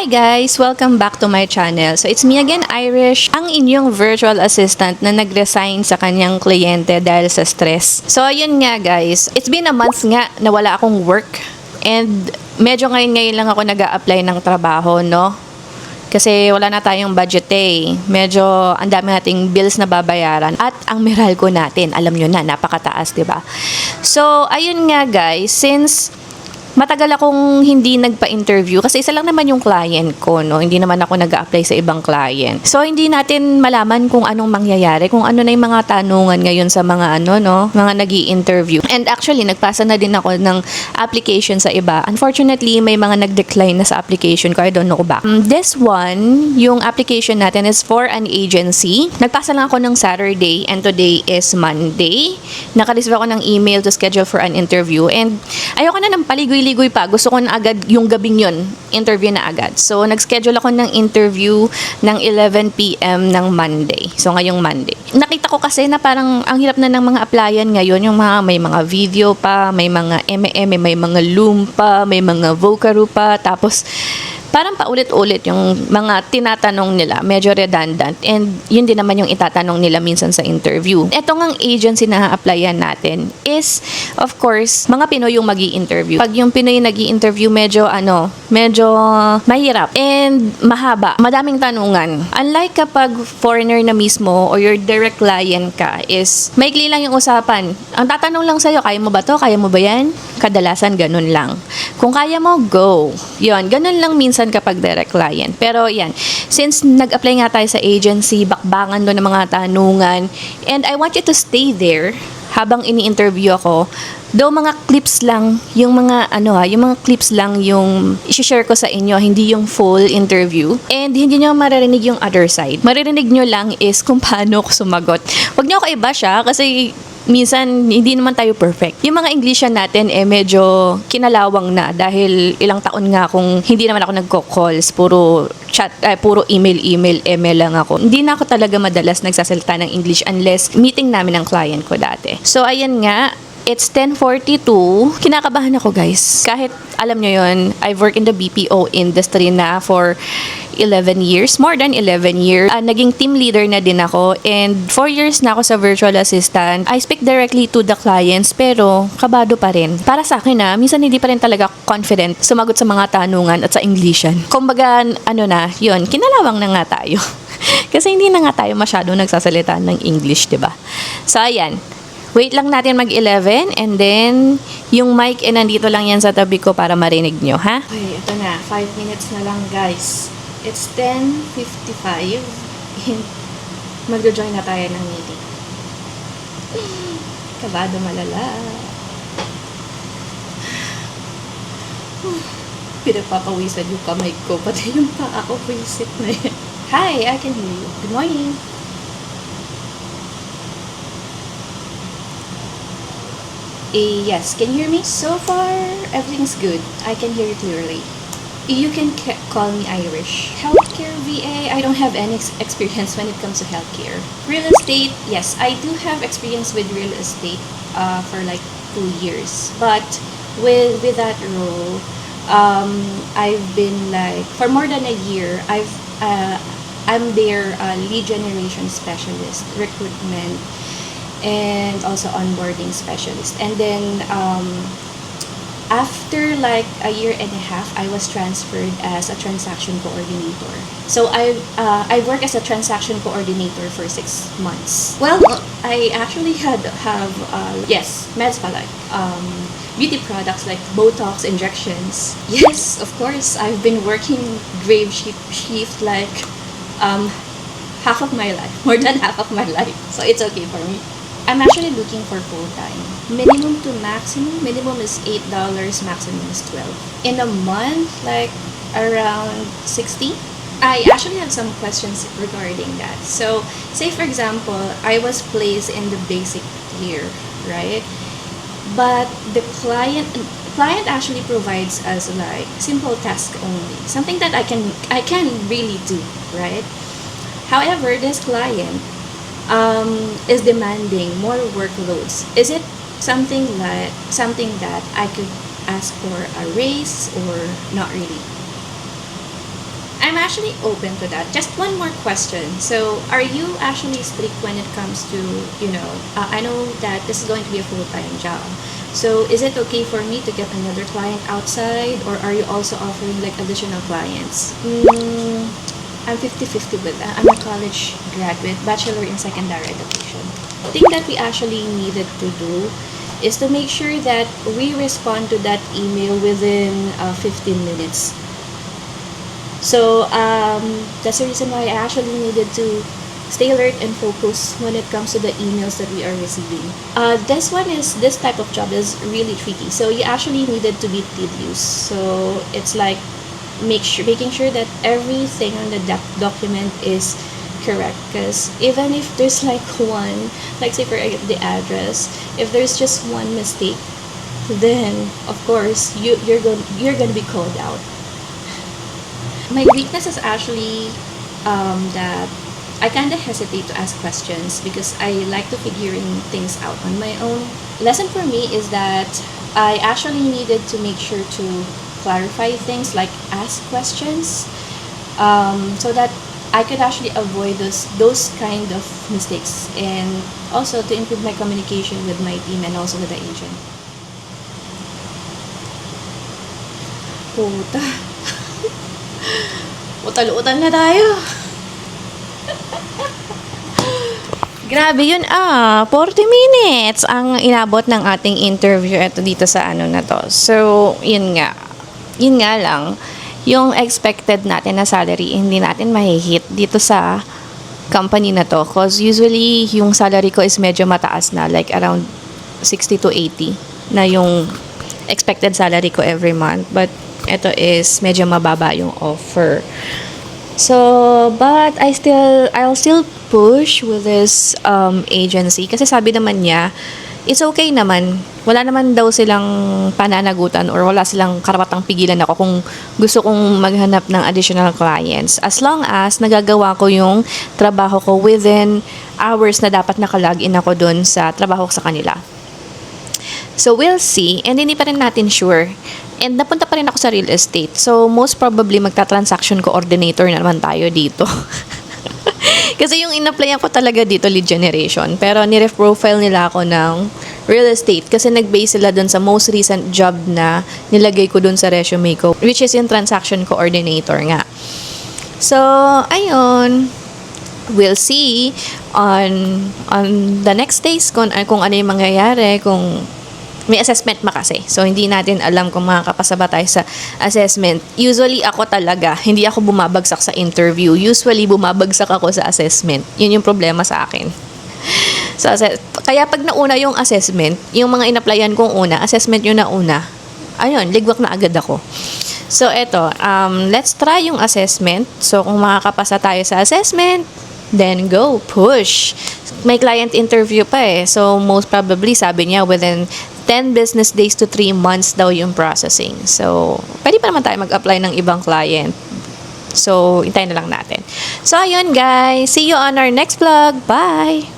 Hi guys! Welcome back to my channel. So it's me again, Irish, ang inyong virtual assistant na nag-resign sa kanyang kliyente dahil sa stress. So ayun nga guys, it's been a month nga na wala akong work and medyo ngayon lang ako nag-a-apply ng trabaho, no? Kasi wala na tayong budget eh. Medyo ang dami nating bills na babayaran at ang Meralco natin, alam nyo na, napakataas, 'di ba? So ayun nga guys, since matagal akong hindi nagpa-interview kasi isa lang naman yung client ko, no? Hindi naman ako nag-a-apply sa ibang client. So, hindi natin malaman kung anong mangyayari, kung ano na yung mga tanungan ngayon sa mga mga nag-i-interview. And actually, nagpasa na din ako ng application sa iba. Unfortunately, may mga nag-decline na sa application ko. I don't know ba. This one, yung application natin is for an agency. Nagpasa lang ako ng Saturday and today is Monday. Naka-receive ako ng email to schedule for an interview. And ayoko na ng paligoy-ligoy pa. Gusto ko na agad yung gabing yun, interview na agad. So, nag-schedule ako ng interview ng 11 p.m. ng Monday. So, ngayong Monday. Nakita ko kasi na parang ang hirap na ng mga applyan ngayon. Yung may mga video pa, may mga MM, may mga Loom pa, may mga Vocaro pa. Tapos, parang paulit-ulit yung mga tinatanong nila, medyo redundant. And yun din naman yung itatanong nila minsan sa interview. Ito ngang agency na applyan natin is, of course, mga Pinoy yung magi-interview. Pag yung Pinoy nagi-interview, medyo mahirap and mahaba. Madaming tanungan. Unlike kapag foreigner na mismo or your direct client ka is, maikli lang yung usapan. Ang tatanong lang sa'yo, kaya mo ba to? Kaya mo ba yan? Kadalasan, ganun lang. Kung kaya mo, go. Yun, ganun lang minsan kapag direct client. Pero yan, since nag-apply nga tayo sa agency, bakbangan doon ng mga tanungan, and I want you to stay there habang ini-interview ako. Though mga clips lang, yung mga clips lang yung i-share ko sa inyo, hindi yung full interview. And hindi nyo maririnig yung other side. Maririnig nyo lang is kung paano ko sumagot. Huwag nyo ako iba siya kasi minsan, hindi naman tayo perfect. Yung mga Englishan natin, medyo kinalawang na dahil ilang taon nga kung hindi naman ako nagko-calls, puro chat, puro email lang ako. Hindi na ako talaga madalas nagsasalita ng English unless meeting namin ng client ko dati. So, ayan nga, it's 10:42. Kinakabahan ako, guys. Kahit, alam nyo yun, I've worked in the BPO industry na for 11 years, more than 11 years. Naging team leader na din ako and 4 years na ako sa virtual assistant. I speak directly to the clients pero kabado pa rin. Para sa akin minsan hindi pa rin talaga confident sumagot sa mga tanungan at sa Englishan. Kumbaga, yun, kinalawang na nga tayo. Kasi hindi na nga tayo masyado nagsasalita ng English, 'di ba? So, ayan. Wait lang natin mag-11 and then yung mic nandito lang yan sa tabi ko para marinig nyo, ha? Okay, ito na. 5 minutes na lang, guys. It's 10:55 and mag-join na tayo ng meeting. Kabado malala. Pinagpapawisan yung kamay ko, pati yung paa ko wisit na yan. Hi, I can hear you. Good morning. Yes, can you hear me? So far, everything's good. I can hear you clearly. You can call me Irish. Healthcare VA, I don't have any experience when it comes to healthcare. Real estate, yes, I do have experience with real estate for like 2 years. But with that role, I've been like, for more than a year, I'm their lead generation specialist, recruitment, and also onboarding specialist. And then after like a year and a half, I was transferred as a transaction coordinator. So I worked as a transaction coordinator for 6 months. Well, I actually have meds pa like beauty products like Botox injections. Yes, of course, I've been working grave shift like half of my life, more than half of my life. So it's okay for me. I'm actually looking for full-time. Minimum to maximum. Minimum is $8, maximum is $12. In a month, like around 60. I actually have some questions regarding that. So, say for example, I was placed in the basic tier, right? But the client actually provides us like simple task only. Something that I can really do, right? However, this client is demanding more workloads. Is it something that I could ask for a raise or not really? I'm actually open to that. Just one more question. So, are you actually strict when it comes to, I know that this is going to be a full-time job. So, is it okay for me to get another client outside, or are you also offering like additional clients? I'm 50-50 with that. I'm a college graduate, bachelor in secondary education. The thing that we actually needed to do is to make sure that we respond to that email within 15 minutes. So, that's the reason why I actually needed to stay alert and focus when it comes to the emails that we are receiving. This type of job is really tricky. So, you actually needed to be tedious. So, it's like making sure that everything on the document is correct. Because even if there's like one, like say for the address, if there's just one mistake, then of course you're going to be called out. My weakness is actually that I kind of hesitate to ask questions because I like to figuring things out on my own. Lesson for me is that I actually needed to make sure to clarify things, like ask questions, so that I could actually avoid those kind of mistakes, and also to improve my communication with my team and also with the agent. Puta. Utal-utal na tayo. Grabe yun 40 minutes ang inabot ng ating interview ito dito sa ano na to. So, yun nga lang, yung expected natin na salary, hindi natin mahihit dito sa company na to. Cause usually, yung salary ko is medyo mataas na, like around 60 to 80 na yung expected salary ko every month. But, ito is medyo mababa yung offer. So, but I'll still push with this agency kasi sabi naman niya, it's okay naman. Wala naman daw silang pananagutan or wala silang karapatang pigilan ako kung gusto kong maghanap ng additional clients. As long as nagagawa ko yung trabaho ko within hours na dapat nakalagin ako dun sa trabaho ko sa kanila. So, we'll see. And hindi pa rin natin sure. And napunta pa rin ako sa real estate. So, most probably, magta-transaction coordinator na naman tayo dito. Kasi yung in-applyan ko talaga dito, lead generation. Pero niref profile nila ako ng real estate. Kasi nag-base sila dun sa most recent job na nilagay ko dun sa resume ko, which is yung transaction coordinator nga. So, ayun. We'll see on the next days kung ano yung mangyayari, kung may assessment kasi. So, hindi natin alam kung makakapasa ba tayo sa assessment. Usually, ako talaga, hindi ako bumabagsak sa interview. Usually, bumabagsak ako sa assessment. Yun yung problema sa akin. So, kaya pag nauna yung assessment, yung mga in-applyan kong una, assessment yung nauna, ayun, ligwak na agad ako. So, eto, let's try yung assessment. So, kung makakapasa tayo sa assessment, then go, push. May client interview pa eh. So, most probably, sabi niya, within 10 business days to 3 months daw yung processing. So, pwede pa naman tayo mag-apply ng ibang client. So, hintayin na lang natin. So, ayun guys. See you on our next vlog. Bye!